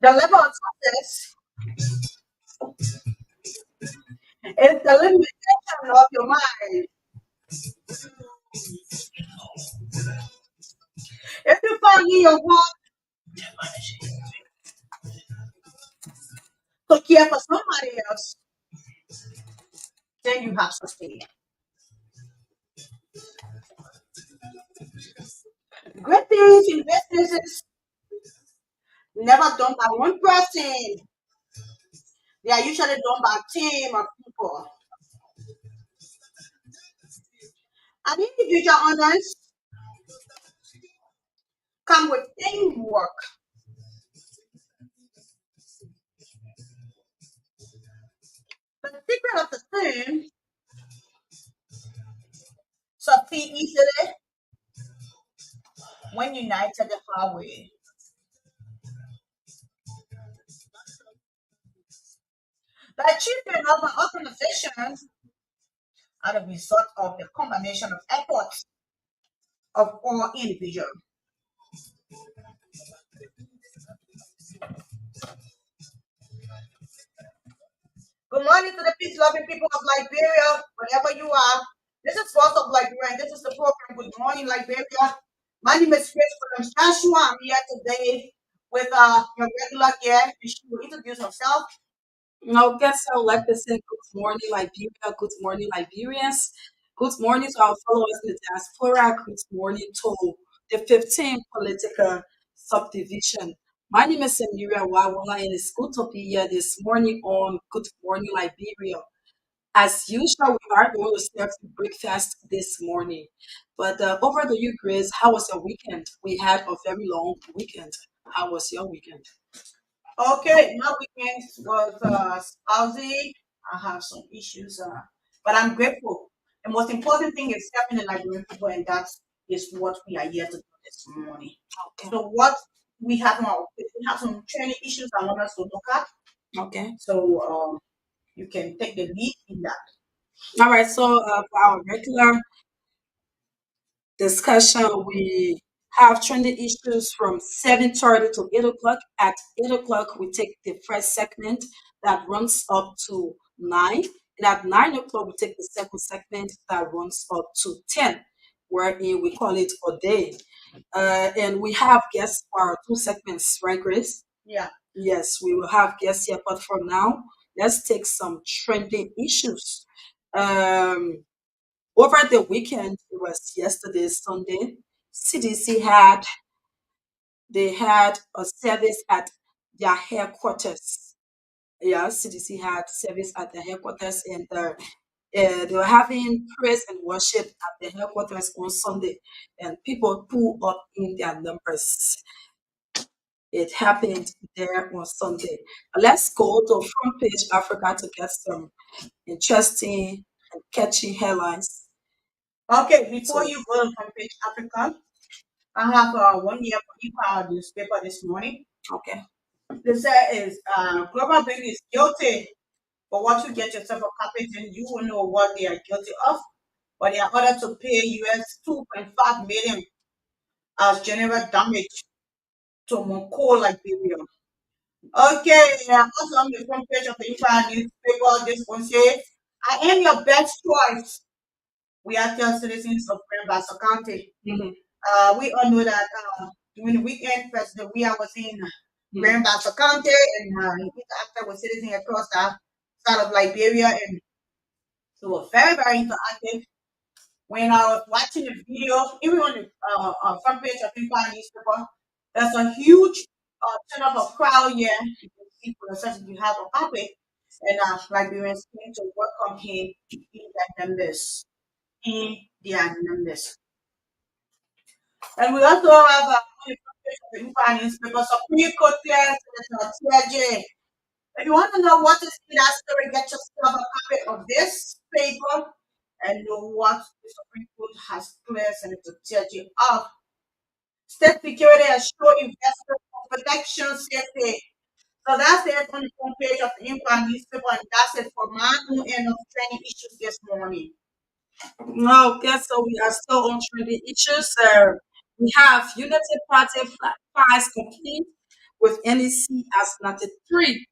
The level of success is the limitation of your mind. If you find in your heart to care for somebody else, then you have succeeded. Great things in business is never done by one person. They are usually done by a team of people. And individual honors come with teamwork. The secret of the team succeed easily when united the hard way. The achievement of an organization are the result of the combination of efforts of all individuals. Good morning to the peace loving people of Liberia, wherever you are. This is Voice of Liberia, and this is the program Good Morning Liberia. My name is Chris Williams Joshua. I'm here today with your regular guest. She will introduce herself. Okay, so like to say good morning, Liberia. Good morning, Liberians. Good morning to our followers in the diaspora. Good morning to the 15th political subdivision. My name is Samiria Wawola, and it's good to be here this morning on Good Morning, Liberia. As usual, we are going to serve you breakfast this morning. But over to you, Grace. How was your weekend? We had a very long weekend. How was your weekend? Okay, my weekend was lousy. I have some issues, but I'm grateful. The most important thing is helping the Liberian people, and that is what we are here to do this morning. Okay. So, what we have now, we have some training issues I want us to look at. Okay. So, you can take the lead in that. All right, so for our regular discussion, we have trending issues from 7:30 to 8 o'clock. At 8 o'clock, we take the first segment that runs up to 9. And at 9 o'clock, we take the second segment that runs up to 10, wherein we call it a day. And we have guests for our two segments, right, Grace? Yeah. Yes, we will have guests here, but for now, let's take some trending issues. Um, Over the weekend, it was yesterday, Sunday, CDC had a service at their headquarters. Yeah, CDC had service at the headquarters, and they were having praise and worship at the headquarters on Sunday, and people pulled up in their numbers. It happened there on Sunday. Let's go to front page Africa to get some interesting and catchy headlines. Okay, before So, you go on page Africa, I have one year for e-power newspaper this morning. okay. They say is Global Bank is guilty for what you get yourself a patent, you will know what they are guilty of. But they are ordered to pay US 2.5 million as general damage to Monco Liberia. Okay, also on the front page of the Empire newspaper, this one says, I am your best choice. We are still citizens of Grand County. Mhm. We all know that during the weekend, President Weah was in Mhm. Grand County and he interacted with citizens across the side of Liberia, and they were very, very interactive when I was watching the video, even on the front page of Empire newspaper, there's a huge turn of a crowd here. You can see for yourself if you have a copy. And Liberians came to welcome him in their numbers. In their numbers. And we also have on the front page of the Empire newspaper, Supreme Court clears TJ. If you want to know what is in that story, get yourself a copy of this paper and know what the Supreme Court has cleared Senator TJ of. State security and show investors for protection safety. So that's it on the front page of the Empire newspaper, and that's it for my own end of training issues this morning. Okay, so we are still on trending issues. We have Unity Party files complete with NEC as 93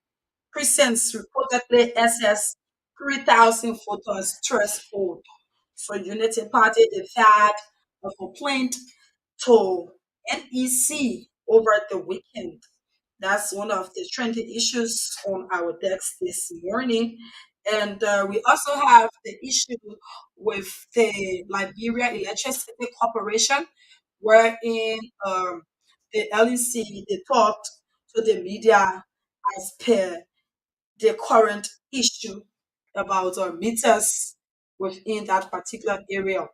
precincts reportedly SS 3,000 voters threshold. So Unity Party, they've had a complaint to NEC over the weekend. That's one of the trending issues on our decks this morning. And we also have the issue with the Liberia Electricity Corporation, wherein the LEC they talked to the media as per the current issue about meters within that particular area.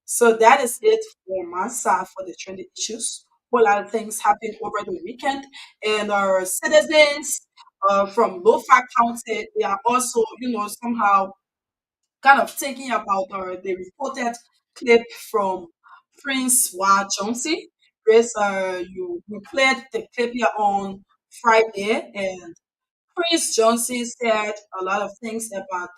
So that is it for my side for the trending issues. A lot of things happened over the weekend, and our citizens from Lofa County, they are also, somehow kind of thinking about the reported clip from Prince Wa Johnson. Grace, we played the clip here on Friday, and Prince Johnson said a lot of things about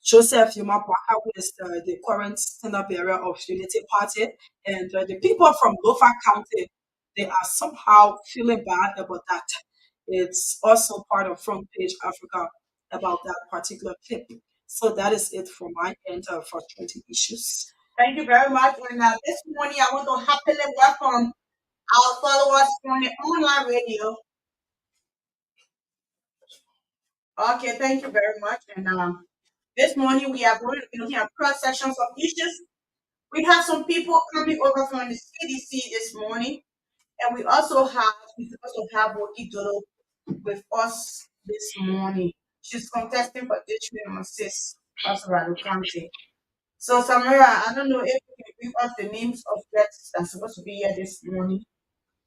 Joseph Yuma who is the current standard bearer of Unity Party, and the people from Lofa County, they are somehow feeling bad about that. It's also part of Front Page Africa about that particular clip. So that is it for my end for 20 issues. Thank you very much. And this morning, I want to happily welcome our followers from the online radio. Okay, thank you very much. And this morning, we are going to be looking at cross sections of issues. We have some people coming over from the CDC this morning, and we also have Woki Dodo with us this morning. She's contesting for district number 6, Pastorado County. So, Samara, I don't know if you can give us the names of guests that's supposed to be here this morning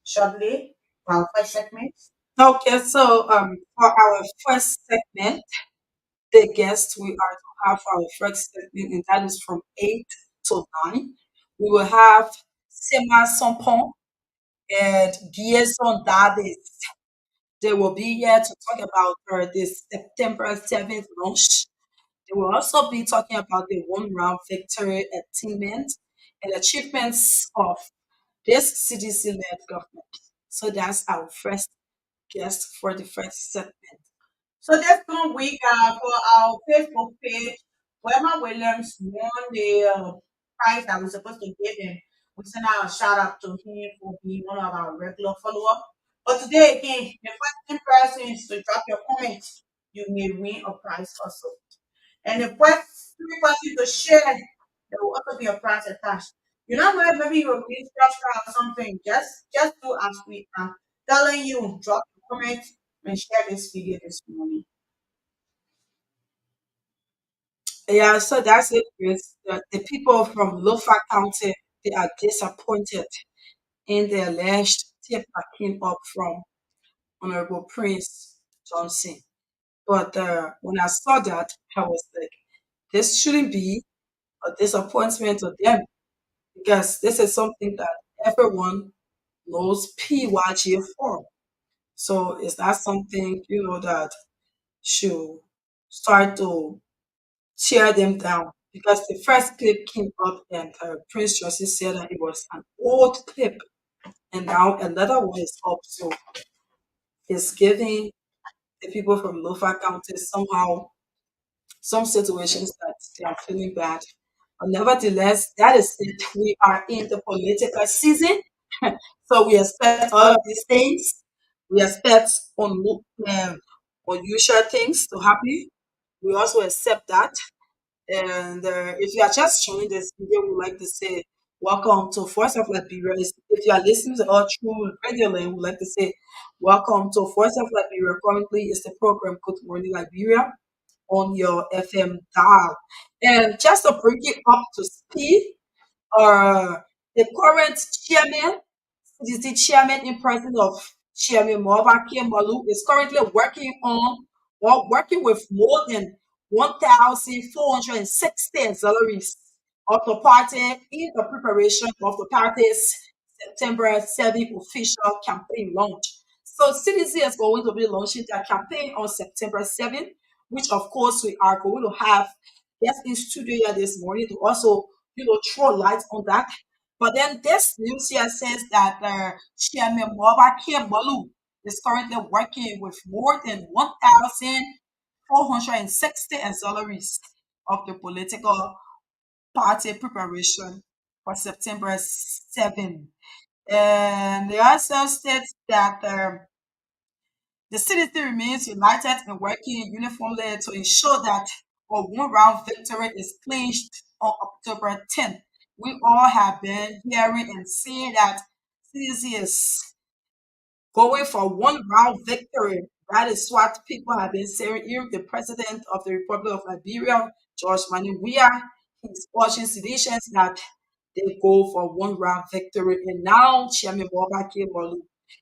shortly for our first segment. Okay, so for our first segment, the guest we are to have for our first segment, and that is from 8 to 9. We will have Sema Sompon and Gieson Dades. They will be here to talk about this September 7th launch. They will also be talking about the one round victory attainment and achievements of this CDC led government. So that's our first guest for the first segment. So this coming week, for our Facebook page, Wema Williams won the prize that we're supposed to give him. We send out a shout out to him for being one of our regular follower. But today again, the first 10 persons to drop your comments, you may win a prize also. And the first 3 persons to share, there will also be a prize attached. You don't know if maybe you're being structured or something. Just do as we are telling you. Drop your comments and share this video this morning. Yeah, so that's it, Chris. The people from Lofa County, they are disappointed in the alleged tip that came up from Honorable Prince Johnson. But when I saw that, I was like, this shouldn't be a disappointment to them because this is something that everyone knows PYG for. So is that something, that should start to tear them down? Because the first clip came up and Prince Johnson said that it was an old clip, and now another one is up. So it's giving the people from Lofa County somehow some situations that they are feeling bad. But nevertheless, that is it. We are in the political season, so we expect all of these things. We expect unusual things to happen. We also accept that, And if you are just joining this video, we would like to say welcome to Voice of Liberia. If you are listening to our true radio lane, we would like to say welcome to Voice of Liberia. Currently, it's the program Good Morning Liberia on your FM dial. And just to bring it up to speed, uh, the current chairman, who is the chairman in president of Chairman Mobaki Malu, is currently working on or working with more than 1,460 auxiliaries of the party in the preparation of the party's September 7th official campaign launch. So CDC is going to be launching their campaign on September 7th, which of course we are going to have guests in studio here this morning to also, throw light on that. But then this news here says that Chairman Mobaki Malu is currently working with more than 1,460 auxiliaries of the political party preparation for September 7. And they also states that the CDC remains united and working uniformly to ensure that a one-round victory is clinched on October 10th. We all have been hearing and seeing that CDC is going for one-round victory. That is what people have been saying. Even the president of the Republic of Liberia, George Weah, he's urging citizens that they go for one-round victory. And now Chairman Bobaki Molu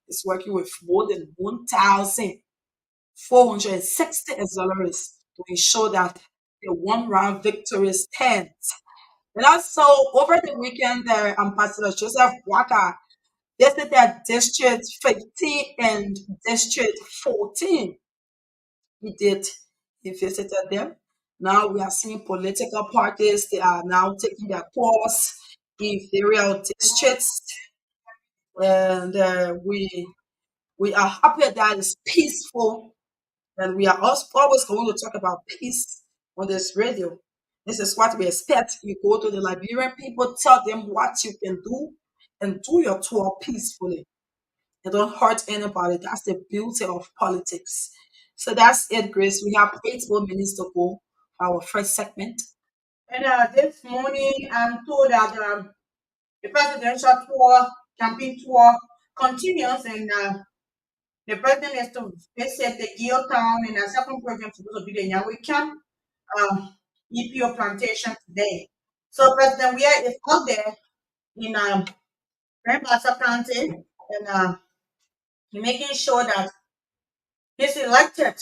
is working with more than 1,460 auxiliaries to ensure that the one-round victory stands. And also, over the weekend, Ambassador Joseph Waka visited District 15 and District 14. He did. He visited them. Now we are seeing political parties. They are now taking their course in various districts, and we are happy that it's peaceful. And we are also always going to talk about peace on this radio. This is what we expect. You go to the Liberian people, tell them what you can do, and do your tour peacefully. And don't hurt anybody. That's the beauty of politics. So that's it, Grace. We have 8 more minutes to go for our first segment. And this morning, I'm told that the presidential tour, campaign tour, continues, and the president is to visit the Geo Town, and the second program is supposed to be the Yahweh Camp, EPO plantation today. So President Weah is out there in Grand Bassa County, and he's making sure that he's elected,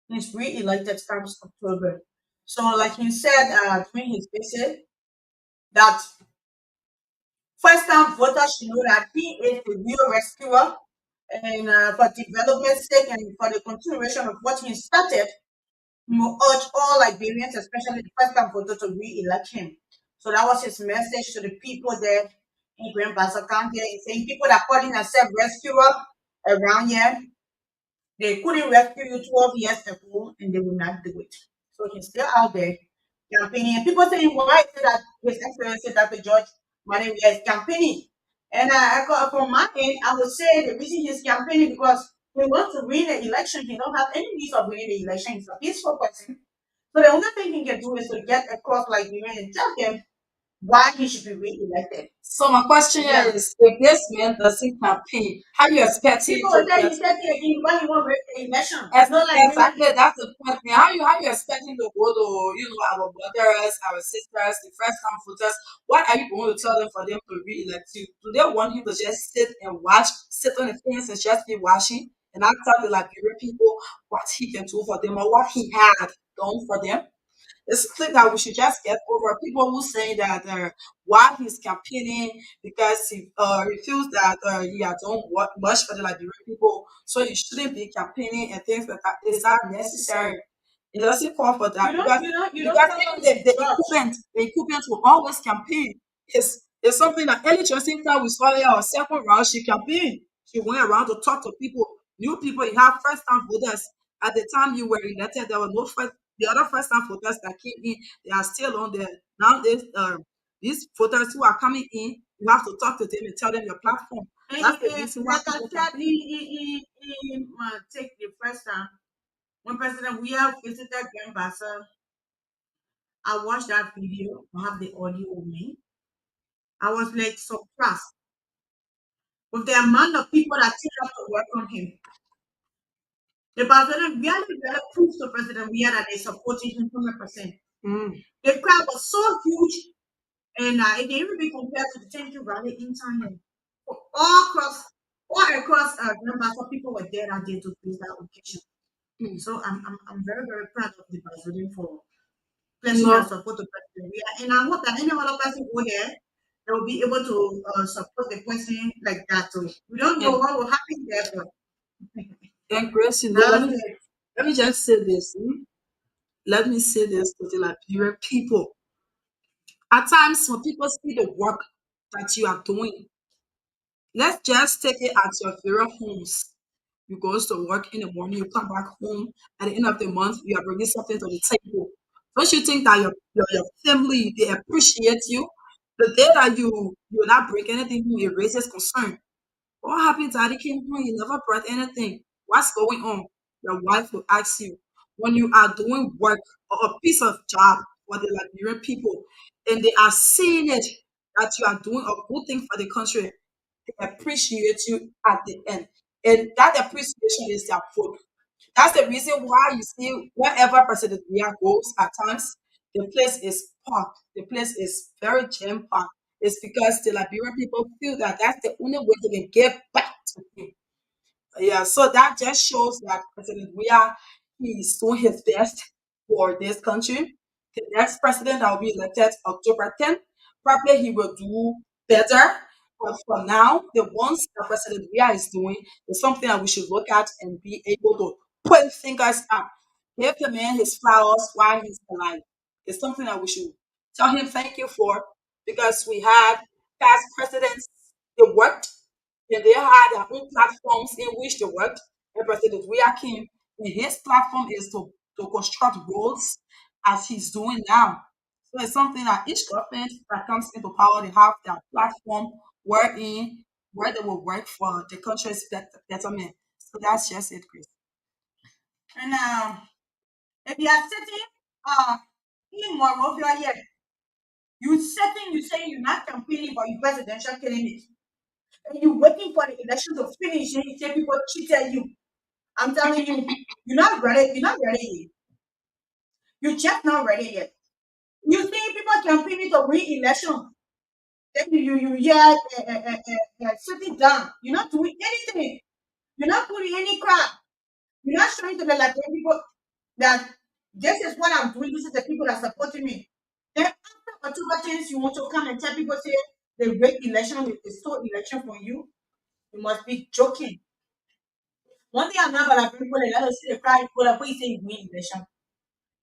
he's re-elected starting October. So, like he said during his visit, that first-time voters should know that he is the real rescuer, and for development's sake and for the continuation of what he started, we will urge all Liberians, especially the first-time voters, to re-elect him. So that was his message to the people there in Grand Bassa County. He's saying people that are calling themselves rescuer around here, they couldn't rescue you 12 years ago and they will not do it. So he's still out there campaigning. And people saying, why is it that His Excellency Dr. George Manning is campaigning? And from my end, I would say the reason he's campaigning because he wants to win the election. He don't have any means of winning the election. He's a peaceful person. So the only thing he can do is to get across Liberia and tell them why he should be re-elected. So my question here Yeah. is, if this man doesn't campaign, how you expect him People to will say get? he said again why he won't break the election. It's not like Exactly, that's the point. Man. How you expecting to go to our brothers, our sisters, the first time voters? What are you going to tell them for them to re-elect you? Do they want him to just sit and watch, sit on the fence and just be watching, and not tell the Liberian people what he can do for them or what he had done for them? It's something that we should just get over. People who say that why he's campaigning because he refused that he has done much for the Liberian people, so he shouldn't be campaigning and things like that. Is that necessary? It doesn't call for that you don't because tell even them to the equipment will always campaign. It's something that early Justin we saw here on second round, she campaigned. She went around to talk to people, new people. You have first time voters. At the time you were elected, there were no first the other first time voters that came in, they are still on there. Now these voters who are coming in, you have to talk to them and tell them your platform. That's the reason why like I people said, campaign. he take the first time when President Weah visited Grand Bassa. I watched that video. I have the audio with me. I was like surprised with the amount of people that turned up to work on him. The Brazilian really proved to President Weah that they supported him 100%. Mm. The crowd was so huge, and it didn't even be compared to the Thank You Rally in China. All across Donbass, people were there that day to face that occasion. Mm. So I'm very, very proud of the Brazilian for pledging their No, support to President Weah. And I hope that any other person go there, they will be able to support the person like that too. We don't know and what will happen there, but Grace, that's it. let me just say this. Let me say this to the Liberia people. At times, when people see the work that you are doing, let's just take it at your very homes. You go to work in the morning, you come back home at the end of the month, you are bringing something to the table. Don't you think that your family they appreciate you? The day that you will not bring anything home, it raises concern. What happened? Daddy came home, you never brought anything. What's going on? Your wife will ask you when you are doing work or a piece of job for the Liberian people, and they are seeing it that you are doing a good thing for the country. They appreciate you at the end, and that appreciation is their food. That's the reason why you see wherever President Biya goes at times, the place is packed. The place is very jam packed. It's because the Liberian people feel that that's the only way they can give back to him. Yeah, so that just shows that President Weah he is doing his best for this country. The next president that will be elected October 10th, probably he will do better. But for now, the ones that President Weah is doing is something that we should look at and be able to point fingers at. Give the man his flowers while he's alive. It's something that we should tell him thank you for because we had past presidents, they worked and they had their own platforms in which they worked. And President Came, and his platform is to construct roads as he's doing now. So it's something that each government that comes into power, they have their platform wherein where they will work for the country's betterment. So that's just it, Chris. And if you are sitting uh, in Monrovia here, you say you're not campaigning for your presidential candidate. And you're waiting for the election to finish and you say people cheated you. I'm telling you, you're not ready yet. You're just not ready yet. You see people campaigning to win election. Then yeah, sitting down. You're not doing anything. You're not putting any crap. You're not showing to the Latvian people that this is what I'm doing. This is the people that are supporting me. Then after October things, you want to come and tell people say the great election is still election for you. You must be joking. One thing I'm not gonna people let us see the crowd put up you say you win election.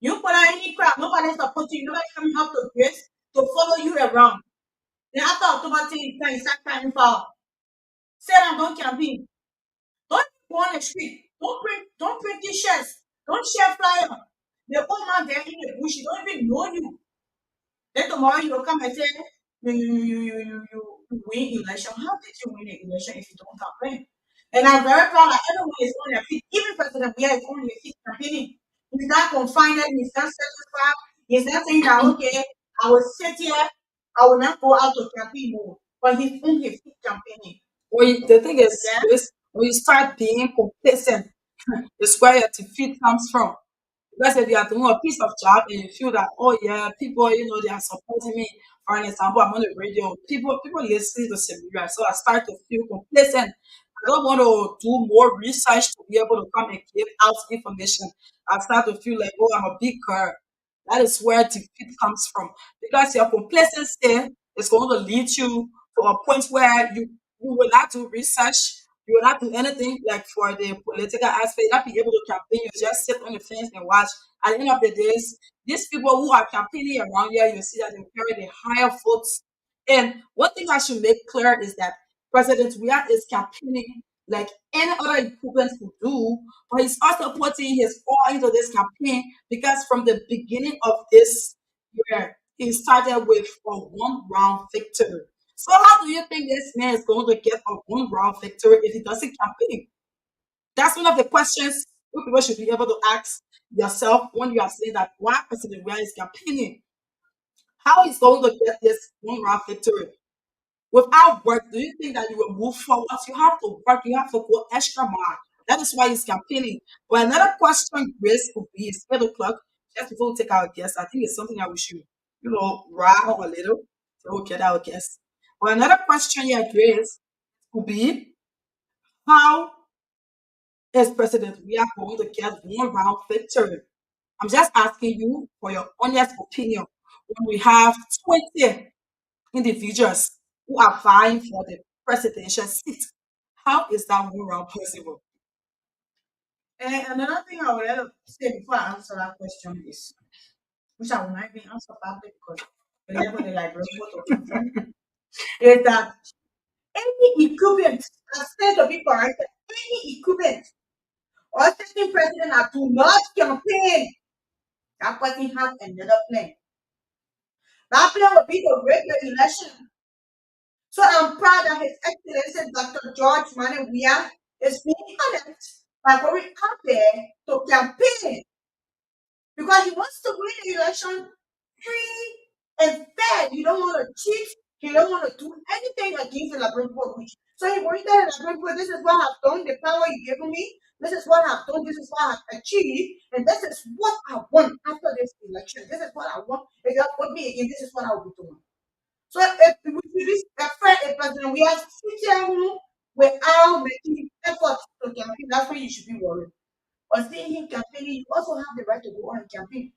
You put out any crowd, nobody supporting you, nobody coming up to grace to follow you around. Then after October things, you start crying for say and don't campaign. Don't go on the street. Don't print t-shirts. Don't share flyer. The old man there in the bush, he don't even know you. Then tomorrow you will come and say, you win election. How did you win the election if you don't campaign? And I'm very proud that everyone is on their feet. Even President Biya is on his feet campaigning. He's not confined, he's not satisfied. He's not saying that, okay, I will sit here, I will not go out to campaign. No. But he's on his feet campaigning. The thing is, Yeah? Chris, when you start being complacent, it's where your defeat comes from. Because if you are doing a piece of job and you feel that, oh yeah, people, they are supporting me. For an example, I'm on the radio. People listen to Samaria. So I start to feel complacent. I don't want to do more research to be able to come and give out information. I start to feel like, oh, I'm a big girl. That is where defeat comes from. Because your complacency is going to lead you to a point where you will not do research, you will not do anything like for the political aspect, not be able to campaign, you just sit on the fence and watch. At the end of the days, these people who are campaigning around here, you see that they carry the higher votes. And one thing I should make clear is that President Weah is campaigning like any other incumbent would do, but he's also putting his all into this campaign because from the beginning of this year, he started with a one round victory. So how do you think this man is going to get a one round victory if he doesn't campaign? That's one of the questions you people should be able to ask yourself when you are saying that why President Weah is campaigning. How is going to get this one round victory? Without work, do you think that you will move forward? You have to work, you have to go extra mile. That is why he's campaigning. But another question, Grace, could be it's 8 o'clock. Just before we take our guest, I think it's something that we should, rattle a little. So we'll get our guest. But another question here, Grace, could be how is President we are going to get one round victory? I'm just asking you for your honest opinion. When we have 20 individuals who are vying for the presidential seat, how is that one round possible? And another thing I would like to say before I answer that question is, which I will not even answer public because the level the library to confirm, is that any equipment, I said to be corrected, any equipment or sitting president that do not campaign, that person have another plan. That plan will be to break the election. So I'm proud that His Excellency Dr. George Manawia is being honest by going out there to campaign because he wants to win the election free and fair. You don't want to cheat. You don't want to do anything against the Labrador Coach. So he went there and Labrador, this is what I've done, the power you given me. This is what I've done. This is what I've achieved. And this is what I want after this election. This is what I want. If you put me again, this is what I will be doing. So if we should be fair, a president, we have sitting home without making efforts to campaign. That's when you should be worried. But seeing him campaigning, you also have the right to go on and campaign.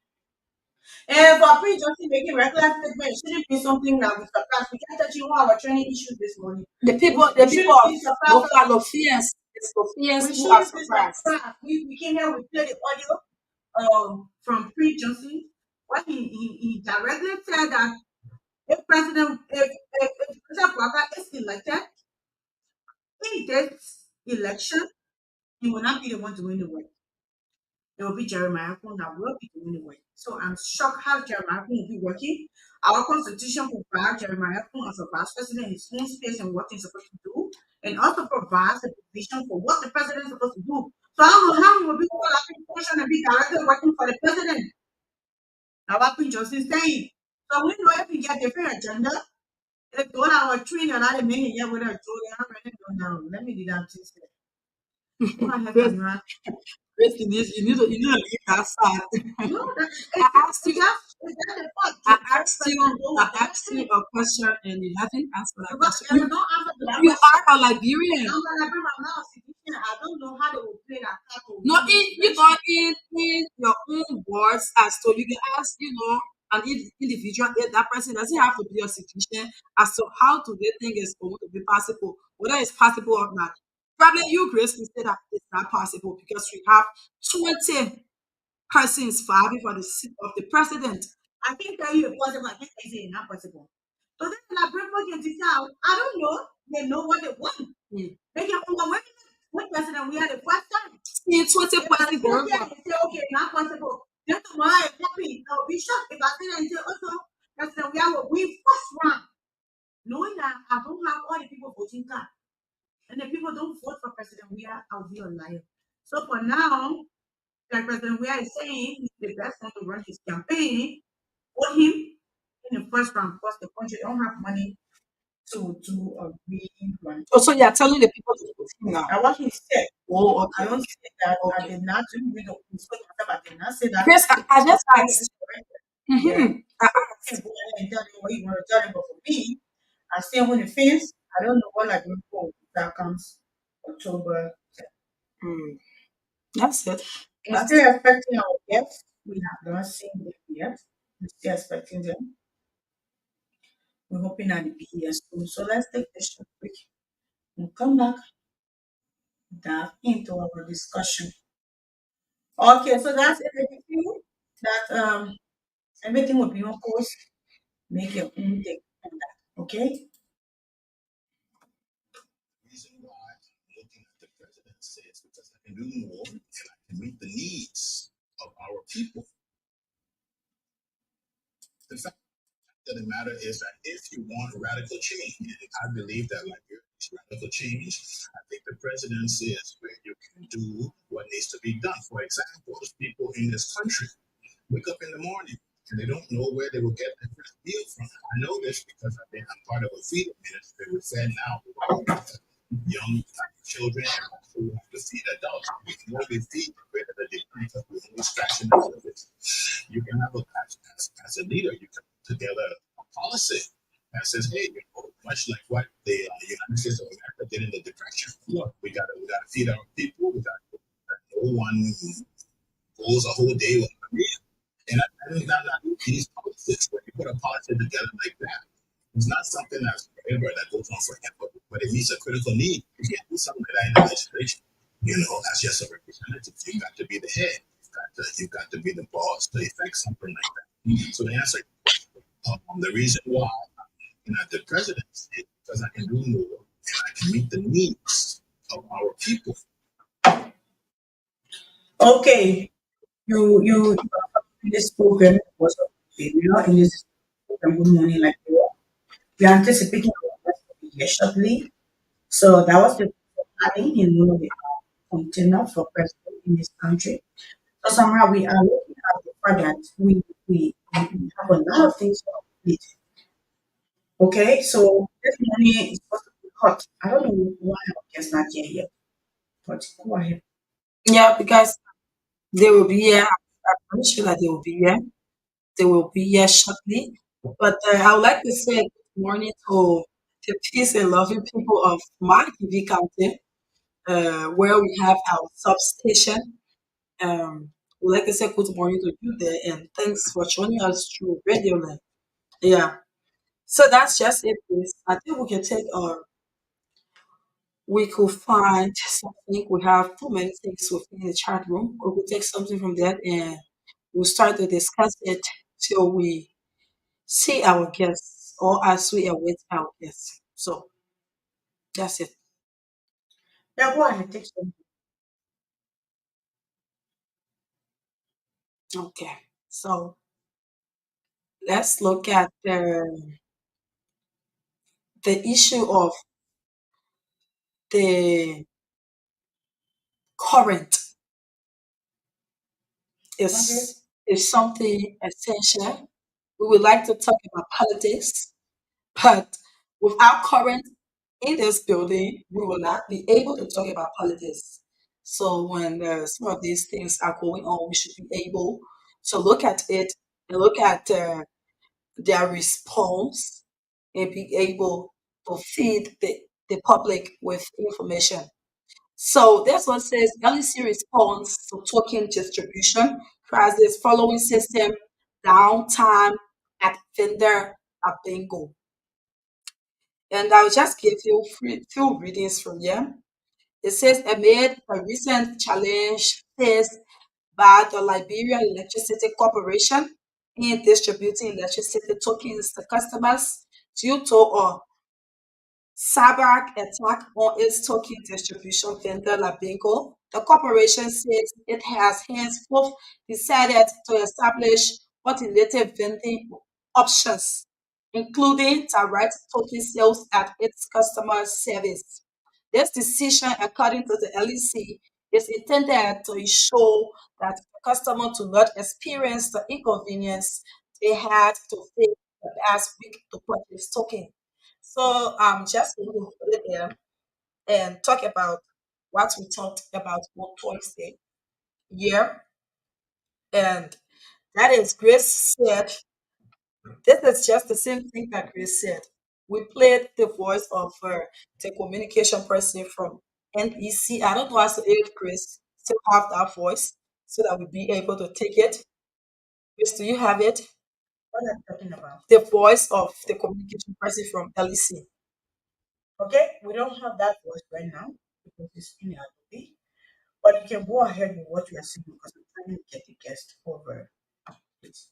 And for pre-Johnson making regular statements shouldn't be something that we surpass. We can't touch on our training issues this morning. The We people shouldn't of be surprised. local Lofians, it's We Lofians who are shouldn't be surprised. surprised. We came here, we played the audio from pre-Johnson. What he directly said that if President Barack is elected in this election, he will not be the one to win the way. It will be Jeremiah Kung that will be doing the work. So I'm shocked how Jeremiah Kung will be working. Our constitution provides Jeremiah Kung as a vice president in his own space and what he's supposed to do, and also provides the provision for what the president is supposed to do. So I don't know how he will be overlapping function and be directly working for the president. Now what Queen Johnson is saying. So we know if we get different agenda, if God our tree and other many yeah with a Julie, I'm ready to go now. Let me do that too. Go ahead, Grace, Tamara. Grace, you need to leave that side. No, I asked you, it's that the fact. The first president go I with that asked you thing. a question and you haven't answered that Because question. if you don't answer to that You question, are a Liberian. I'm gonna bring my mouth significant. I don't know how they will play that card to No, win this election. in your own words, as to you can ask, an individual, that person doesn't have to be a situation as to how do they think it's going to be possible, whether it's possible or not. Probably you, Grace, will say that it's not possible because we have 20 persons fighting for the seat of the president. I can tell you it's possible. I can't say it's not possible. So then I bring what you out. I don't know. They know what they want. Mm. They can overwhelm what president we had the first time. See, 20 If I persons go very there well. and say, okay, not possible, then tomorrow I'm happy. I'll be shocked if I say that and say, also, President, we have a win first round. Knowing that I don't have all the people voting card. And if people don't vote for President Weah, I'll be a liar. So for now, like President Weah is saying, he's the best one to run his campaign. Vote him in the first round because the country don't have money to do a real run. Oh, so you're telling the people to vote him now. Now what he said, Oh, I okay. don't say that. I Okay. did not do read the myself. I did not say that. Chris, I just Audio is asked. correct. Yeah. Mm-hmm. I You can asked. go ahead and tell them what you want to tell them, but for me, I stay on the fence. I don't know what I can go that comes October. Mm, that's it. We're That's still expecting our guests. We have not seen them yet. We're still expecting them. We're hoping that they'll be here soon. So let's take this short break and come back dive into our discussion. Okay, so that's everything. That everything will be on course. Make your own take on that. Okay? and they don't know where they will get their first meal from. I know this because I'm part of a feeding ministry. We're fed now young children who have to feed adults. The more we feed, the greater the demand because we're only scratching the surface. You can have as a leader, you can put together a policy that says, hey, much like what the United States of America did in the Depression. Look, we gotta feed our people. We got no one goes a whole day without a meal. And I think that these policies, when you put a policy together like that, it's not something that's forever that goes on forever, but it meets a critical need. You can't do something like that in the legislation. As just a representative, you've got to be the head. You've got to be the boss to effect something like that. So the answer, the reason why I'm not the president is because I can do more and I can meet the needs of our people. Okay, you in this program was in this program, Good Morning Liberia. We are anticipating our guest to be here shortly. So that was the planning, the container for president in this country. So somehow we are looking at the fact that we have a lot of things to complete. Okay, so this morning is supposed to be hot. I don't know why our guest not here yet, but go ahead. Yeah, because they will be here. I'm pretty sure that they will be here. They will be here shortly. But I would like to say good morning to the peace and loving people of my TV County, where we have our substation. We'd like to say good morning to you there, and thanks for joining us through Radio Land. Yeah. So that's just it, please. I think we can take we could find something. We have too many things within the chat room. We could take something from that and we'll start to discuss it till we see our guests or as we await our guests. So that's it. Yeah, go ahead, take some. Okay. So let's look at the issue of the current Okay. is something essential. We would like to talk about politics, but without current in this building, we will not be able to talk about politics. So when some of these things are going on, we should be able to look at it and look at their response and be able to feed the public with information. So that's what says LEC response to token distribution crisis following system downtime at vendor at bingo. And I'll just give you few readings from here. It says amid a recent challenge faced by the Liberia Electricity Corporation in distributing electricity tokens to customers due to a cyber attack on its token distribution vendor Labingo, the corporation says it has henceforth decided to establish alternative vending options, including direct token sales at its customer service. This decision, according to the LEC, is intended to ensure that the customer do not experience the inconvenience they had to face the past week to purchase token. So I'm just going to hold it there and talk about what we talked about on Thursday. Yeah, and that is Grace said. This is just the same thing that Grace said. We played the voice of the communication person from NEC. I don't know as if Grace still have that voice so that we'll be able to take it. Grace, do you have it? What are you talking about? The voice of the communication person from LEC. Okay, we don't have that voice right now because it's in Adobe. But you can go ahead with what you are saying because I'm trying to get the guest over. Please.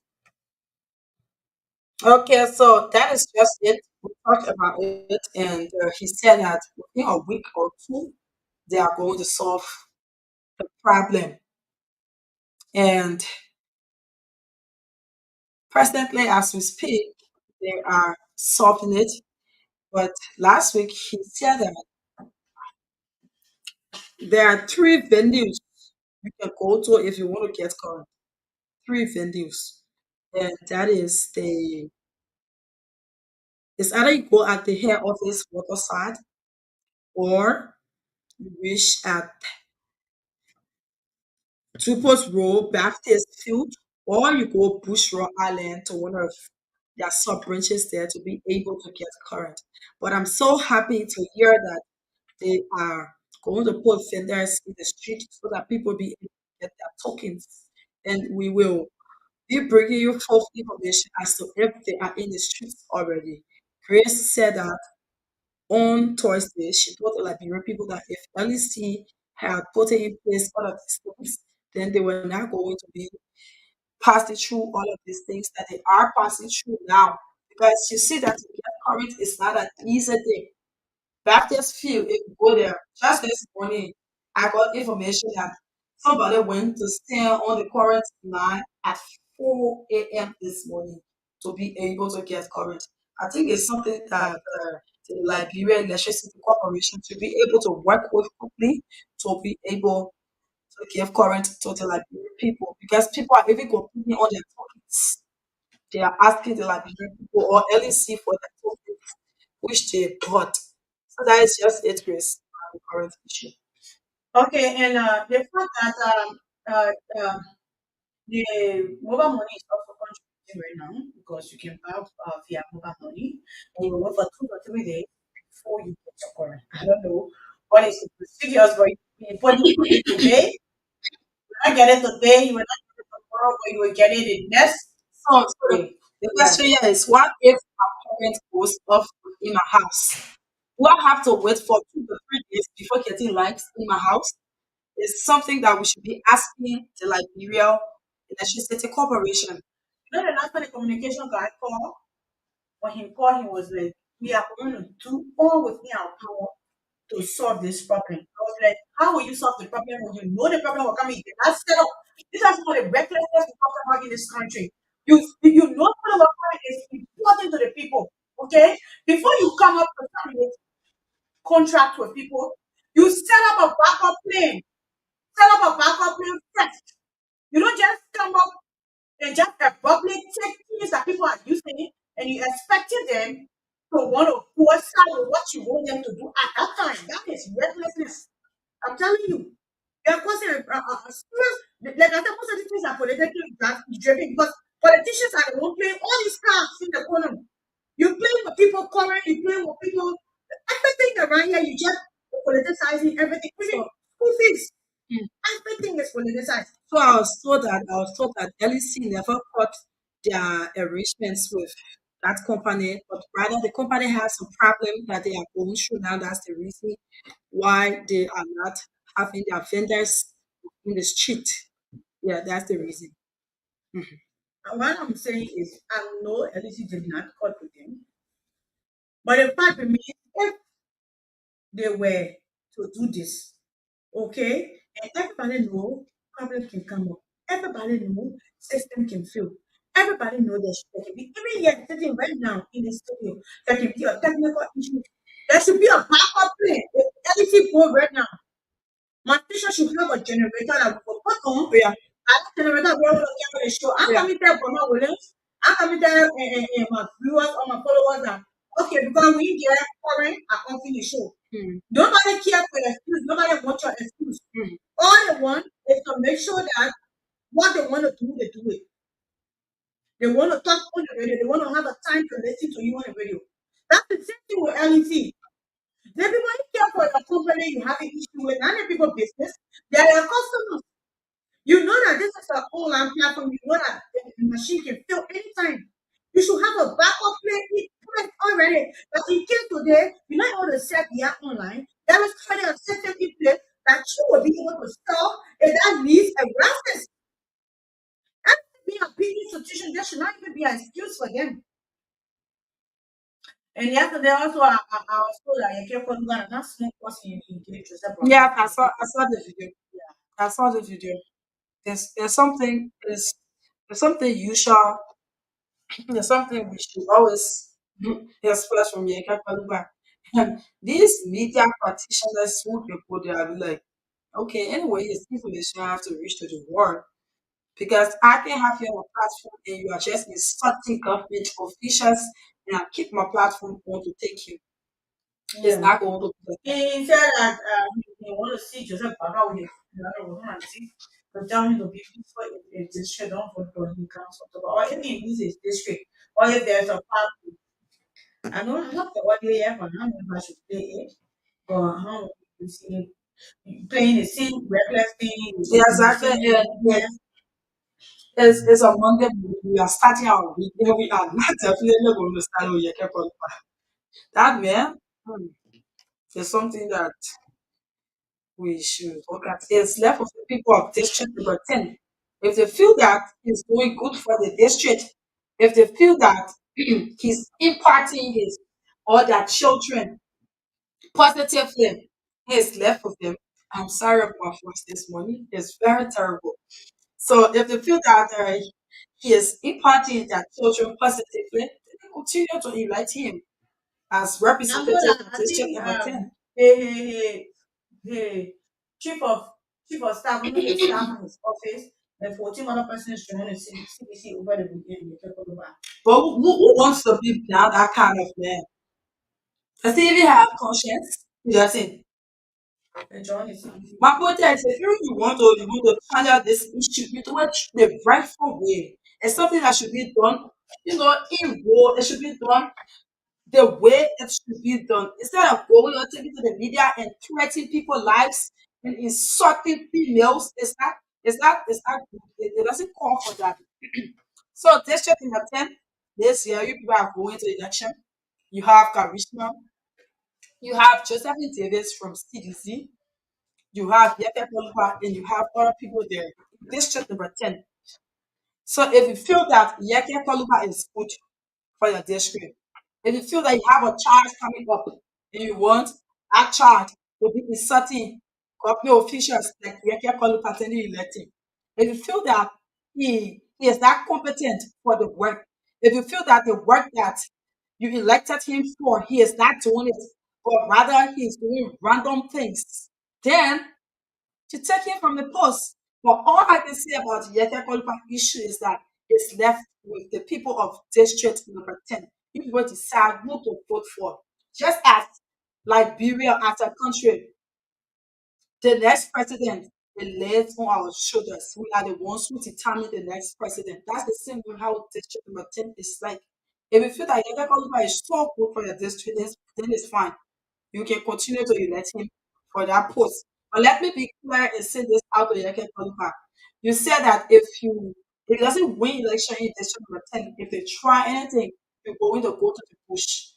Okay, so that is just it. We talked about it, and he said that within a week or two, they are going to solve the problem. And presently, as we speak, they are solving it. But last week, he said that there are three venues you can go to if you want to get current. Three venues. and that is the it's either you go at the head office waterside or you reach at Two Post Road Baptist Field, or you go Bushra Island to one of their sub branches there to be able to get current. But I'm so happy to hear that they are going to put vendors in the street so that people be able to get their tokens. And we will be bringing you full information as to if they are in the streets already. Grace said that on Thursday, she told the Liberian people that if LEC had put in place all of these things, then they were not going to be passing through all of these things that they are passing through now. Because you see that to get current is not an easy thing. Baptist Field, if you go there, just this morning, I got information that somebody went to stand on the current line at 4 a.m. this morning to be able to get current. I think it's something that the Liberia Electricity Corporation should be able to work with quickly to be able to give current to the Liberian people because people are even complaining on their tokens. They are asking the Liberian people or LEC for their tokens, which they bought. So that is just it, Chris, the current issue. Okay, and the fact that uh, um, the mobile money is also contributing right now because you can buy via mobile money and you will wait for 2 or 3 days before you get your current. I don't know what is the procedures, but before you put it today, you will not get it today, you will not get it tomorrow, but you will get it the next So day. the Yeah. question here is what if our current goes off in my house? Do I have to wait for 2 to 3 days before getting lights in my house? It's something that we should be asking the Liberia Electricity Corporation. You know, the last time the communication guy called, when he called, he was like, we are going to do all within our power to solve this problem. I was like, how will you solve the problem when you know the problem will come? You cannot set up. This is one of the recklessness we talk about in this country. You know what is important to the people. Okay? Before you come up with some contract with people, you set up a backup plan. Set up a backup plan first. You don't just come up and just abruptly take things that people are using and you expecting them to want to coincide with what you want them to do at that time. That is recklessness. I'm telling you. They're causing a serious, like I said, most of these things are politically driven because politicians are the one playing all these cards in the corner. You play with people current, you play with people, everything around here, you just politicizing everything. Even So, school fees, mm, everything is politicized. so I was told that LEC never cut their arrangements with that company, but rather the company has some problem that they are going through now. That's the reason why they are not having their vendors in the street. Yeah, that's the reason. Mhm. And what I'm saying is, I know LEC did not cut with them, but the fact remains, if they were to do this, okay, and everybody know problem can come up. Everybody know system can fail. Everybody know there can be even here sitting right now in the studio, there can be a technical issue. There should be a backup plan. If LEC go right now, my teacher should have a generator that we will put on. Yeah, I generator we will get for the show. I'm yeah. coming there for my Williams. I'm coming there my viewers or my followers that okay because we get current I come finish show. Mm, Nobody care for your excuse. Nobody want your excuse. mm. All they want is to make sure that what they want to do, they do it. They want to talk on the radio. They want to have a time to listen to you on the radio. That's the same thing with LET. The people you care for your company you have an issue with, not the people business. They are your customers. You know that this is an online platform. You know that the machine can fail anytime. You should have a backup plan in place already. That in case today you're not able to set the app online, there is already a system in place that you will be able to sell if that needs a license. That being a big institution, there should not even be an excuse for them. And yesterday also I was told that you can't go to that small person in Joseph Yeah, Brown. I saw the video. I saw the video. There's something there's something usual. There's something we should always express from Yeka Kaluba. And these media practitioners who people they are like, okay, anyway, it's information I have to reach to the world. Because I can have you on a platform and you are just insulting government officials and I keep my platform on to take you. It's Yeah. not going to be. He said that he want to see Joseph Baba with his to tell him to be peaceful if district don't vote for him council. Or if he loses district, or if there's a party. I know I'm not the what they have, and I don't know if I should play it. But how you see playing the same reckless thing, Yeah, the exactly. same And yes. it's a Monday. We are starting our week. And we are not definitely going to start with Yeke Polupa. That man is something that we should look at. It's left of the people of district number 10. If they feel that he's doing good for the district, if they feel that he's imparting his or their children positively, he's left of them. I'm sorry about what's this morning. It's very terrible. So if they feel that he is imparting their children positively, then they continue to elect him as I know representative that of I district think number 10. the chief of staff, one of his staff in his office, and 14 other persons joined the CBC over the weekend. They took over. But who wants to be now that kind of man? Does he even have conscience? He doesn't. They joined the CBC. My point is, if you want to handle this issue, you do it the rightful way. It's something that should be done, in war. It should be done the way it should be done. Instead of going or taking to the media and threatening people's lives and insulting females, it's not good. It doesn't call for that. So district number 10, this year you people are going to election. You have Karishma, you have Josephine Davis from CDC, you have Yeke Polupa, and you have other people there. District number 10. So if you feel that Yeke Polupa is good for your district, if you feel that you have a charge coming up and you want that charge to be inserting government officials like Yeke Polupa attending electing, if you feel that he is not competent for the work, if you feel that the work that you elected him for, he is not doing it, but rather he is doing random things, then to take him from the post. But all I can say about the Yeke Kolupa issue is that it's left with the people of District number 10. You people decide who to vote for. Just as Liberia as a country, the next president is laid on our shoulders. We are the ones who determine the next president. That's the same way how District number 10 is like. If you feel that Yeke Kolupa is so good for your district, then it's fine. You can continue to elect him for that post. But let me be clear and say this out of your Koluka. You said that if he doesn't win election in district number 10, if they try anything, you're going to go to the bush.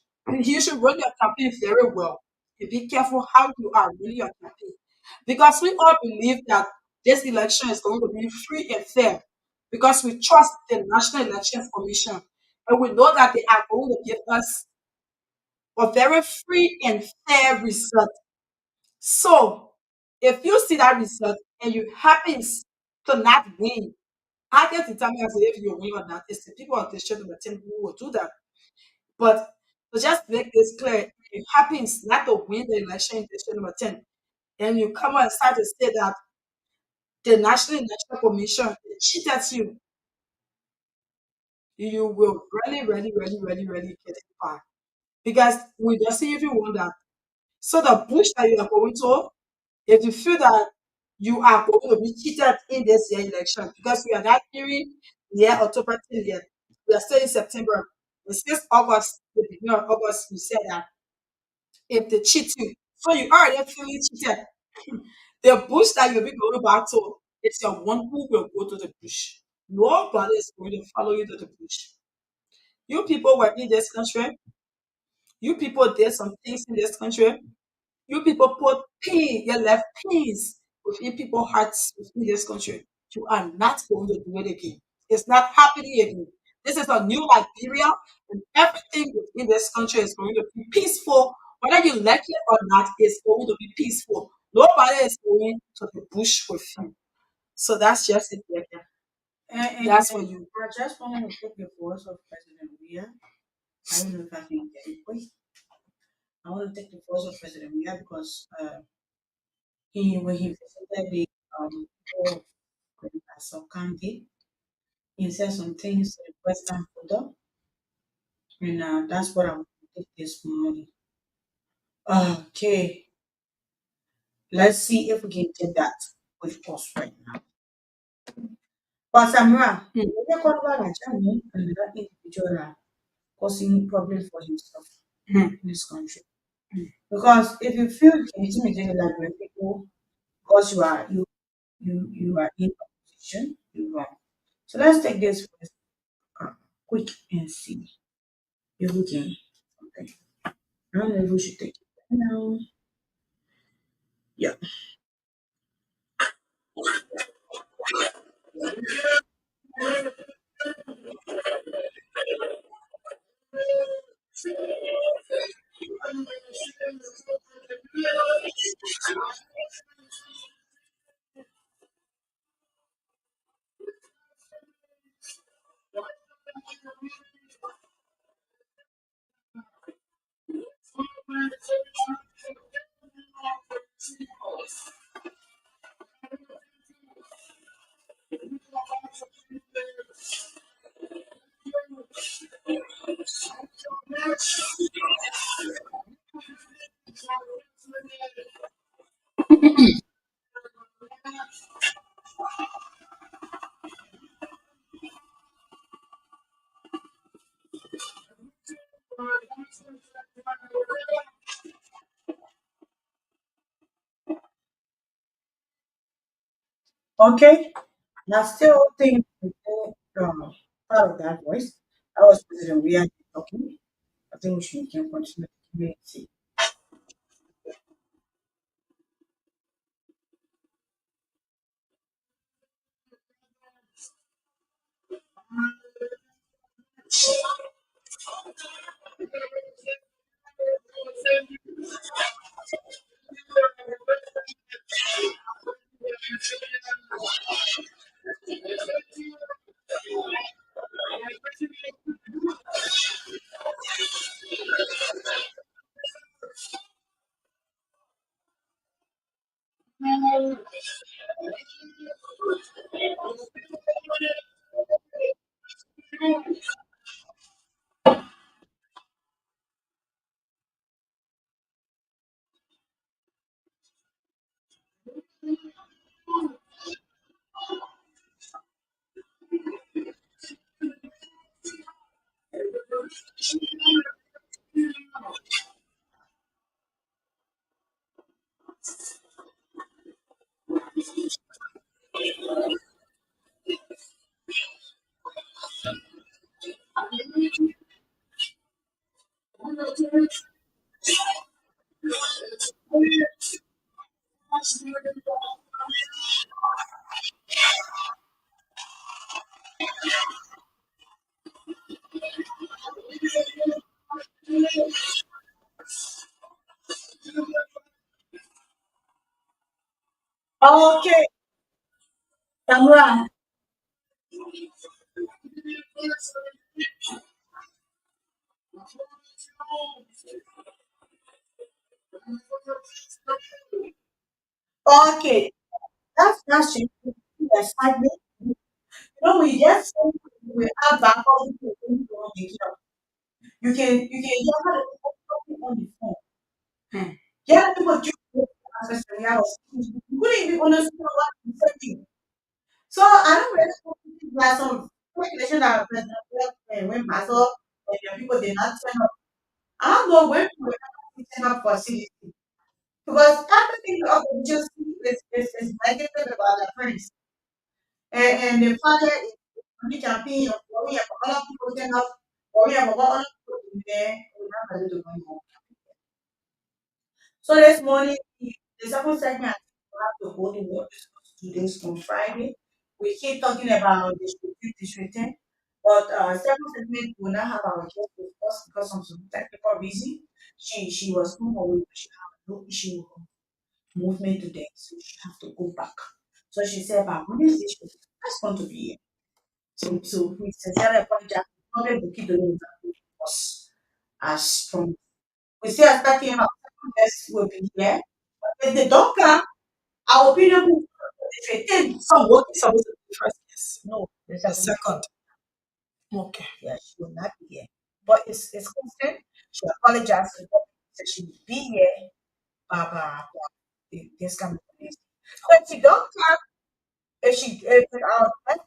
You should run your campaign very well. And be careful how you are running your campaign. Because we all believe that this election is going to be free and fair. Because we trust the National Elections Commission. And we know that they are going to give us a very free and fair result. So, if you see that result and you happen to not win, I can determine as if you win or not. It's the people of the church number 10 who will do that. But to just make this clear, if you happen not to win the election in district number 10, and you come out and start to say that the National Election Commission cheated you, you will really, really, really, really, really get it back. Because we just even want that. So the push that you are going to, if you feel that you are going to be cheated in this year election, because we are not hearing near October 10 yet, we are still in September. And since August, the beginning of August, you said that if they cheat you, so you already feeling cheated. The bush that you'll be going back to, it's your one who will go to the bush. Nobody is going to follow you to the bush. You people were in this country. You people did some things in this country. You people put pain, you left pains within people's hearts within this country. You are not going to do it again. It's not happening again. This is a new Liberia, and everything within this country is going to be peaceful. Whether you like it or not, it's going to be peaceful. Nobody is going to the bush with you. So that's just it, Becca. That's for you. I just wanted to take the voice of President Weah. I don't know if I can get it. Wait, I want to take the voice of President Weah because he when he visited the people I saw candy, insert some things in Western food, and that's what I'm doing this morning. Okay, let's see if we can get that with us right now. But Samra, Hmm. we call about a German and that individual causing problems for himself in this country. Because if you feel you can intimidate like when people because you are in opposition, you wrong. So let's take this first quick and see if we can okay. I don't know if we should take it now. Yeah. Okay. Now still think part of that voice. That was President Rian talking. I think we should can continue the community. Okay, Samra. Okay, that's just the excitement. You know, we just we have back all the people who don't make it up. You can just have people on the phone. Yeah, people do access to reality. You couldn't even understand what you saying. So I don't really like some speculation that President when Basel and the people did not turn up. I don't know when people will turn up for CDC because everything of the just is negative about the prince and the father is only campaign of worry about other people turn up, worry about what other people do there. We have a little going on. So this morning, the second segment, we have to go to work students on Friday. We keep talking about this return, but second segment will not have our guest with us because of some technical reason. She was home away, but she had no issue with movement today, so she have to go back. So she said, "But Wednesday she was just want to be here." So we sincerely apologize. Probably the kid don't know us as from we still expecting our second guest will be here. If they don't come, our opinion will be. district 10. So what is supposed to be the first case? No, the The second second. case. Okay. Yeah, she will not be here. But it's constant. She apologized to the government. Said she will be here. This kind of thing. So if she don't come, if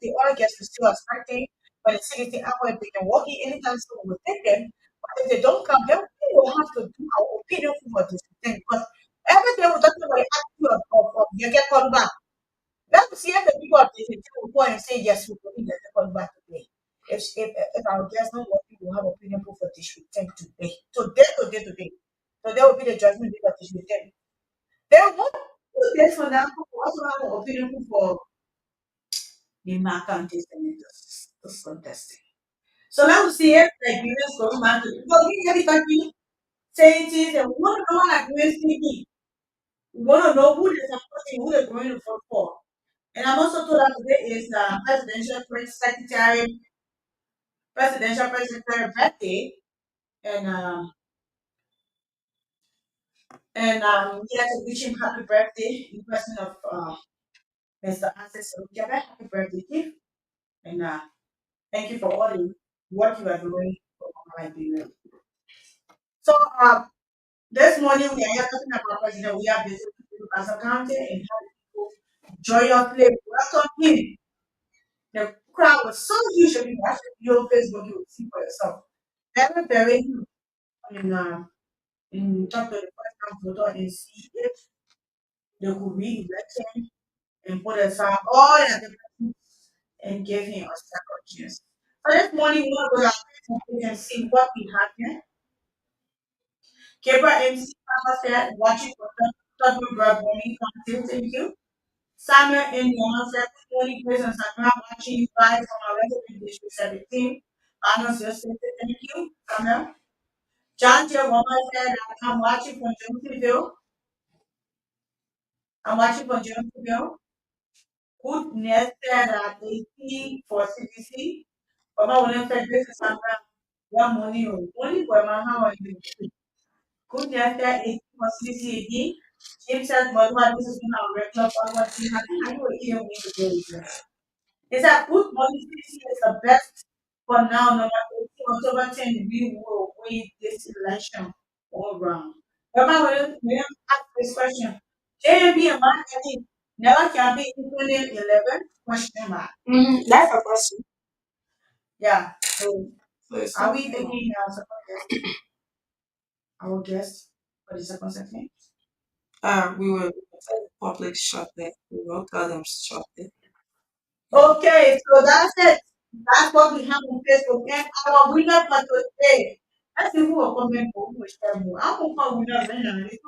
the other guests are still expecting, but the CDC hour, if they can walk in anytime soon, we'll take them. But if they don't come, then we will have to do our opinion for this thing. Because every day we're talking about the attitude of you get called back. Let's see if the people of the will go and say, yes, we believe that they're called back today. If our guests don't work, we will have opinion proof for district 10 today. Today. So there will be the judgment day of district 10. Then what 2 days from now, we also have an opinion proof for the mark county senators. This contesting. So now we see if the agreements going back to because we everybody saying things and we want to know what agreements they mean. We want to know who they're supporting, who they're going to vote for. And I'm also told that today is presidential press secretary birthday, and we like to wish him happy birthday in person of Mr. Access Ojebe. Happy birthday, Chief, and thank you for all the work you are doing for Liberia. So this morning we are here talking about President we have visited as a county and how people joyously welcome him. The crowd was so huge. If you watch the video on Facebook, you will see for yourself. Very huge. In talk to the first voter and see if they could re-election and put aside all the differences and give him a second chance. So this morning we want to go to our Facebook page and see what we have here. Kebra MC Papa said, watching for Tubman Braboni content, thank you. Samuel in the said, 20 Grace and Samuel watching you guys from our resident district 17. Arnold just said, thank you, Samuel. John J. Woman said, I'm watching from Jamesville. I'm watching from Jamesville. Good nested at 18 for CDC. Mama will said, this is Samuel. One money, only for my how are you? Good nested 18 for CDC again. James said, but what this is not our regular forward team. I think I will hear me today with this. It's that good money CDC is the best for now. Number 18, October 10, we will win this election all round. Mama will ask this question. JMB and Mark never can be in 2011? Question mark. That's a question. Yeah. So So it's are we something. taking second guess? Our guess for the second segment? We will tell the public shortly. We will tell them shortly. Yeah. Okay, so that's it. That's what we have on Facebook. And our winner for today. Let's see who will comment for who will share more. I'm going to call winner right now. It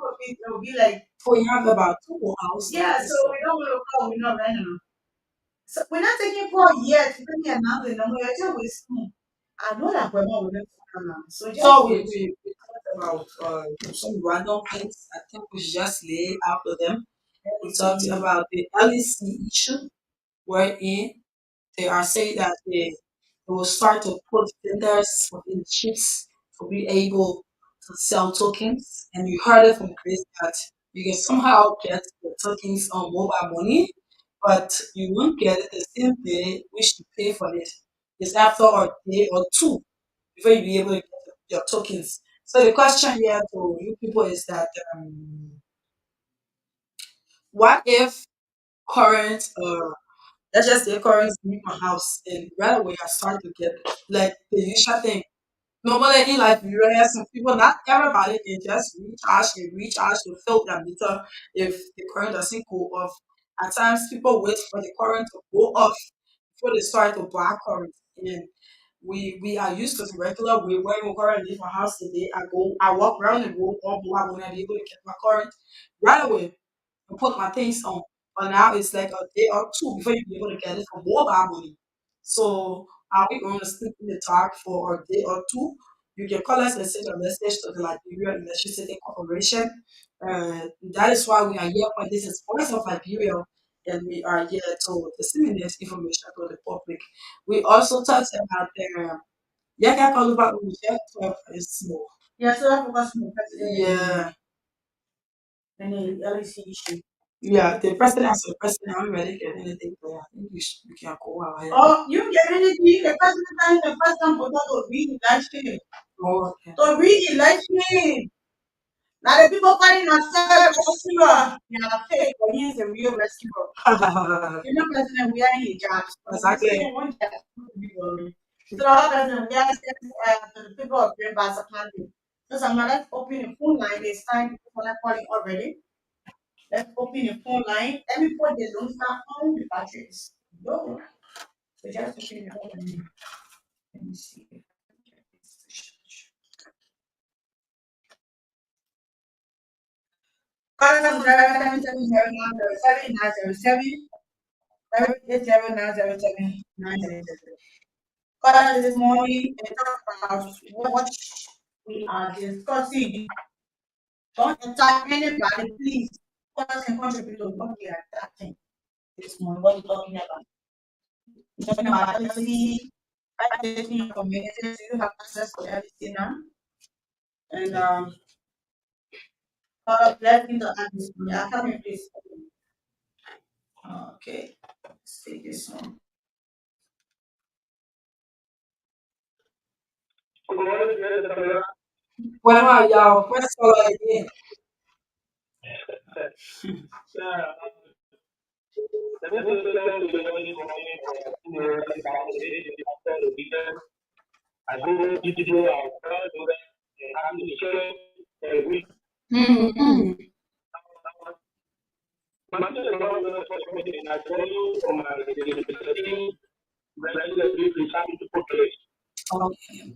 will be like, So we have about 2 hours yeah, left. so we don't want to call winner right now. So we're not taking call yet. Let me announce the number. You're just wasting. I know that we're not winning for now. So just So we, wait. we, we talked about some random things. I think we should just lay out of them. We talked about the LEC issue, wherein they are saying that they will start to put vendors within chips to be able to sell tokens. And you heard it from Chris that you can somehow get the tokens on mobile money, but you won't get it the same day which you pay for it. It's after a day or two before you be able to get your tokens. So the question here to you people is that what if current let's just say current leave my house and right away I start to get like the usual thing. Normally in like US, some people, not everybody can just recharge to fill their meter if the current doesn't go off. At times people wait for the current to go off before they start to buy current. And we are used to the regular way when we current leave my house today. I walk around and go all black when I be able to get my current right away and put my things on. But now it's like a day or two before you be able to get it for mobile money. So are we going to sleep in the dark for a day or two? You can call us and send a message to the Liberia Electricity Corporation. That is why we are here for this is Voice of Liberia, and we are here to disseminate information to the public. We also talked about the Yaka Kaluba Ujek 12 is small. Yeah, so that focus on the president Yeah. and the LEC issue. Yeah, the president is the president. I'm ready to get anything there. I think we can go ahead. Oh, you get anything, the president for to read election. Oh, okay. To read election. Now the people calling themselves rescuer. They are fake, but he is a real rescuer. You know, president, we are in hijabs. Exactly. One job. So our president, we are to the people of Green Bass Planting. So someone let's open the phone line. It's time people are calling already. Let's open the phone line. Everybody don't start on the batteries. No. So just open the phone line. Let me see if I can get this to charge. Call us on 0770907 Call us this morning and talk about what we are discussing. Don't attack anybody, please. Call us and contribute to what we are attacking this morning. What we're talking about. We're talking about LC, practicing your community, so you have access to everything now. And let's get to add this one. Yeah, help me please. Okay, let's take this one. Well, y'all, first of all, again. Mm-hmm. Okay.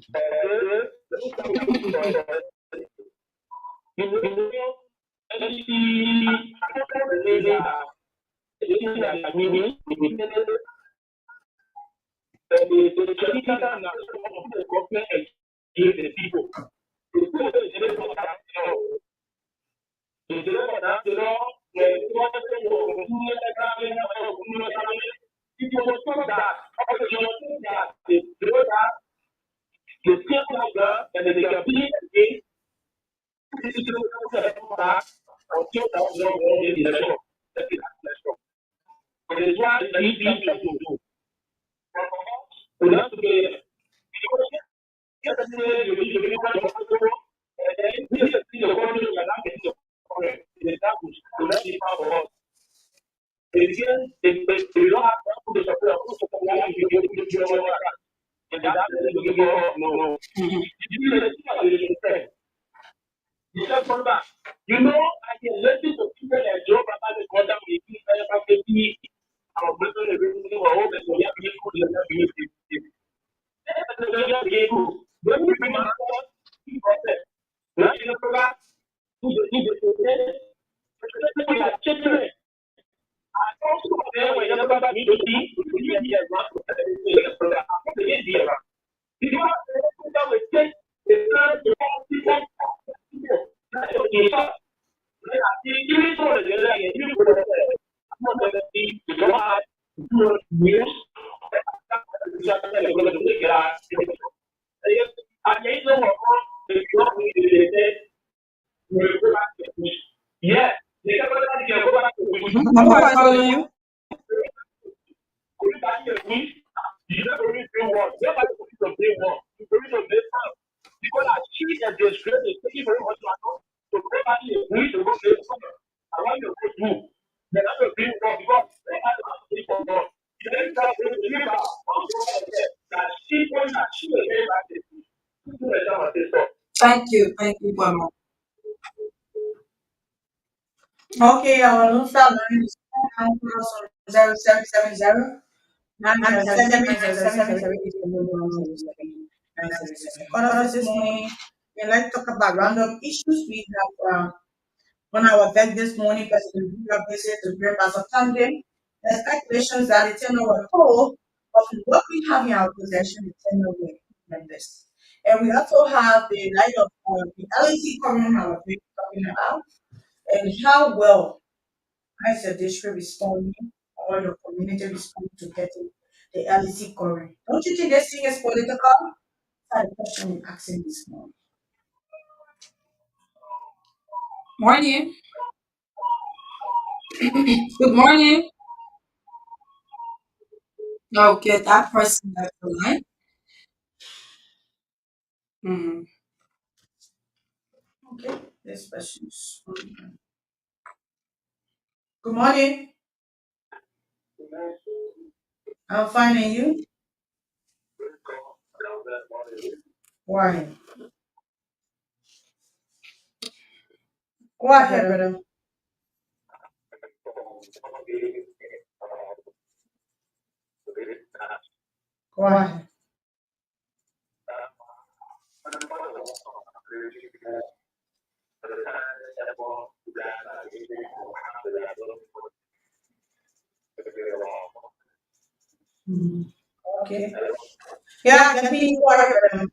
Nobody following you. Thank you, Mama. Okay, our new start line is 0770 907 Call us this morning. We like to talk about random issues. We have on our deck this morning, President Bureau visit to bring us a funding. The calculations that the turnover total of what we have in our possession, the turnover members. And we also have the light of the LEC covering our big talking about and how well as a district responding or your community responding to getting the LEC covering. Don't you think this thing is political? That's the question we're asking this morning. Morning. Good morning. Okay, that person that's the line. Mm. Okay, this person is. Good morning. I'm finding you. Why? Go ahead, brother. Go ahead. Mhm. Okay. Yeah, I can hear you. Go ahead, brother.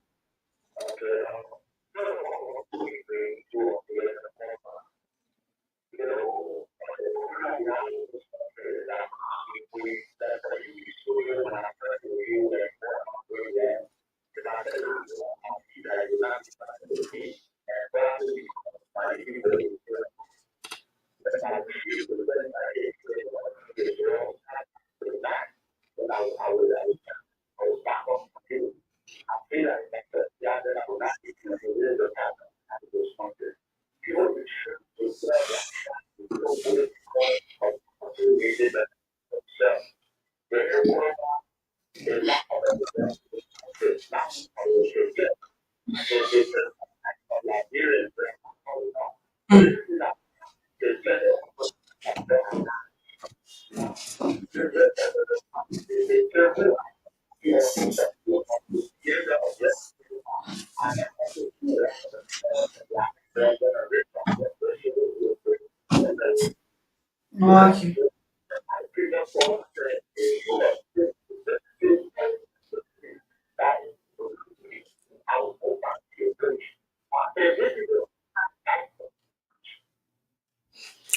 Okay.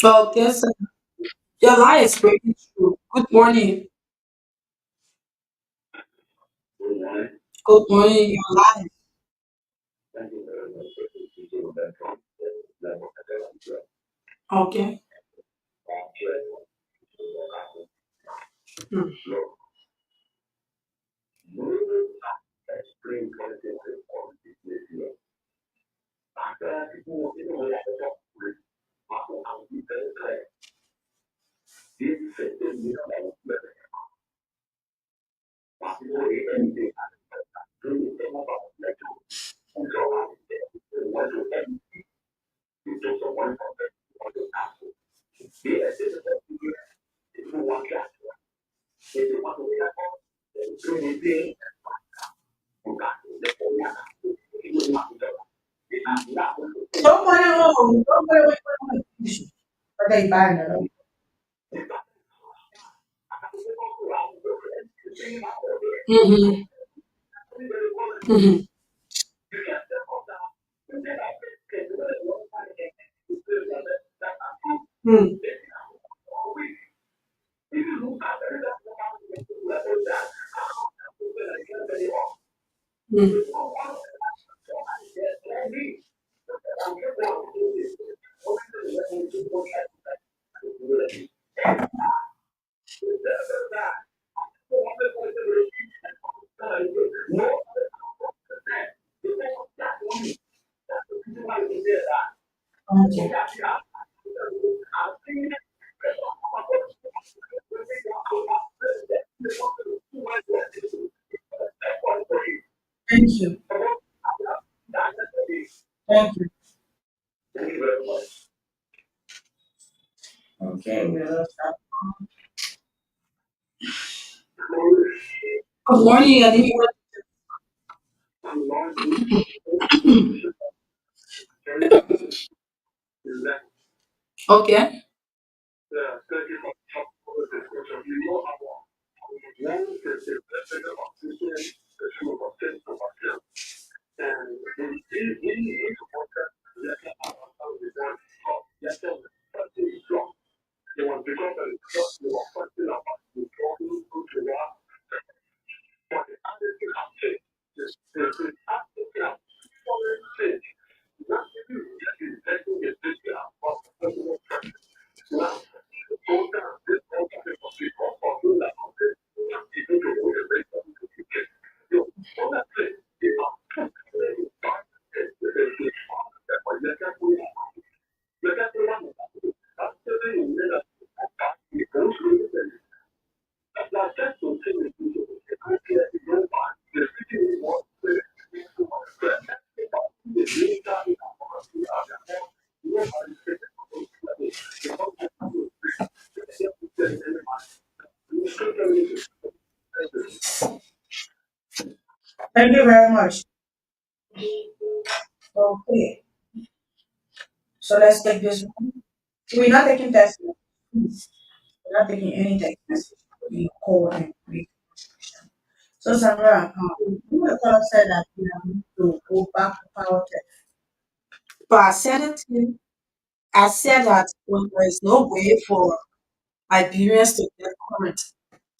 Okay, so your line is breaking through. Good morning. Good morning. Your line. Okay. Mm. Don't put it on. Don't put it with they buying it. Mm-hmm. Mm-hmm. Mm. Mm. Okay. Thank you. Thank you. Okay, well, Good morning. I didn't Okay. Thank you very much. Okay, so let's take this one. We're not taking text. We're not taking any text message. We call and we. So Sandra, you were tell us that we need to go back to power text. But I said it to you. I said that when there is no way for Liberians to get current,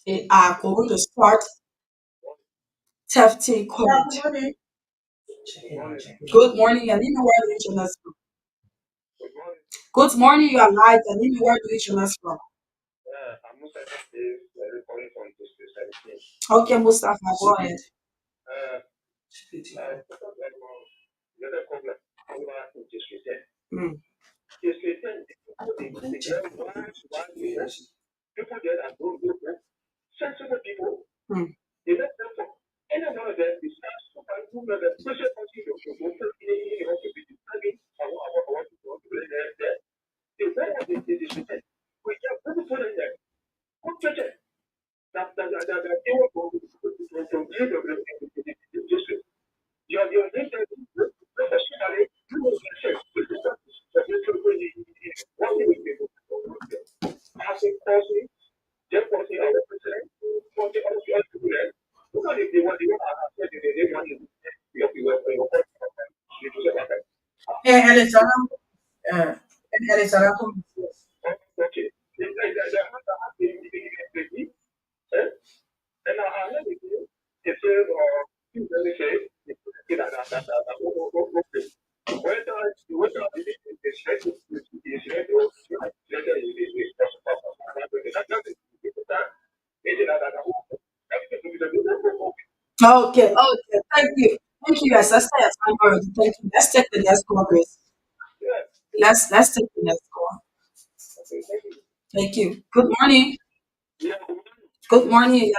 they are going to start thefting Yeah, current. good morning. Check it out, check it out. Good morning, and even where do you join us from? Good morning, you are live, and even where do you join us from? Okay, Mustafa, go ahead. Mm. Mm. And Alexandra, and Alexandra, Okay, thank you. Thank you, yes, that's the time already. Thank you. Let's take the next call, Grace. Let's take the next call. Thank you. Good morning. Good morning.